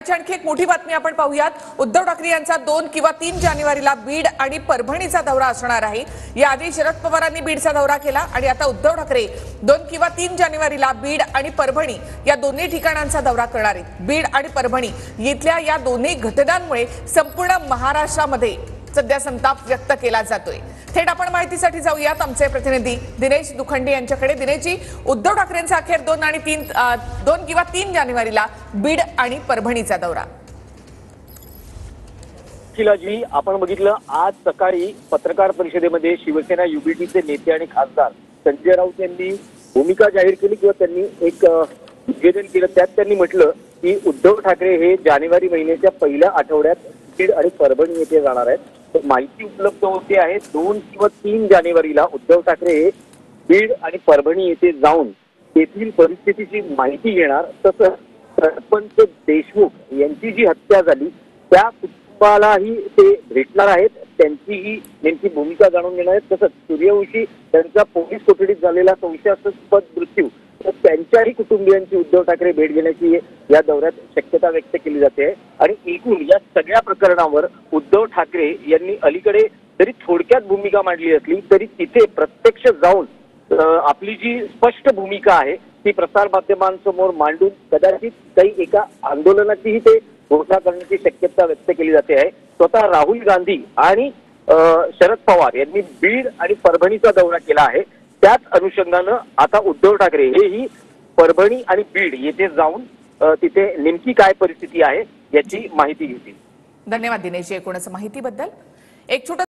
सकाळची आणखी एक मोठी बातमी आपण पाहूयात। उद्धव ठाकरे यांचा 2 किंवा 3 जानेवारीला बीड आणि परभणीचा दौरा असणार आहे। याआधी शरद पवारांनी बीडचा दौरा केला आणि आता उद्धव ठाकरे 2 किंवा 3 जानेवारीला बीड आणि परभणी या दोन्ही ठिकाणांचा दौरा करणार आहेत। बीड आणि परभणी येथल्या या दोन्ही घटनांमुळे संपूर्ण महाराष्ट्रामध्ये सध्या संताप व्यक्त केला जातोय। थेट आपण माहितीसाठी जाऊयात आमचे प्रतिनिधी दिनेश दुखंडे यांच्याकडे। दिनेशजी, उद्धव ठाकरेंचा अखेर 2 किंवा 3 जानेवारीला बीड आणि परभणीचा दौरा। जी आपण बघितलं आज सकाळी पत्रकार परिषदेमध्ये शिवसेना युबीटीचे नेते आणि खासदार संजय राऊत यांनी भूमिका जाहीर केली किंवा त्यांनी एक निवेदन केलं। त्यात त्यांनी म्हटलं की उद्धव ठाकरे हे जानेवारी महिन्याच्या पहिल्या आठवड्यात बीड आणि परभणी येथे जाणार आहेत। तर माहिती उपलब्ध होते आहे 2 किंवा 3 जानेवारीला उद्धव ठाकरे हे बीड आणि परभणी येथे जाऊन तेथील परिस्थितीची माहिती घेणार। तसंच सरपंच देशमुख यांची जी हत्या झाली त्या कुटुंबालाही ते भेटणार आहेत, त्यांचीही नेमकी भूमिका जाणून घेणार आहेत। तसंच सूर्यवंशी त्यांचा पोलीस कोठडीत झालेला संशयास्पद मृत्यू तर त्यांच्याही कुटुंबियांची उद्धव ठाकरे भेट घेण्याची या दौऱ्यात शक्यता व्यक्त केली जाते। आणि एकूण या सगळ्या प्रकरणावर उद्धव ठाकरे यांनी अलीकडे जरी थोडक्यात भूमिका मांडली असली तरी तिथे प्रत्यक्ष जाऊन आपली जी स्पष्ट भूमिका आहे ती प्रसार माध्यमांसमोर मांडून कदाचित काही एका आंदोलनाचीही ते घोषणा करण्याची शक्यता व्यक्त केली जाते आहे। स्वतः राहुल गांधी आणि शरद पवार यांनी बीड आणि परभणीचा दौरा केला आहे। त्याच अनुषंगानं आता उद्धव ठाकरे हेही परभणी आणि बीड येथे जाऊन तिथे नेमकी काय परिस्थिती आहे याची माहिती घेतील। धन्यवाद दिनेश, एकूणच माहितीबद्दल। एक छोटा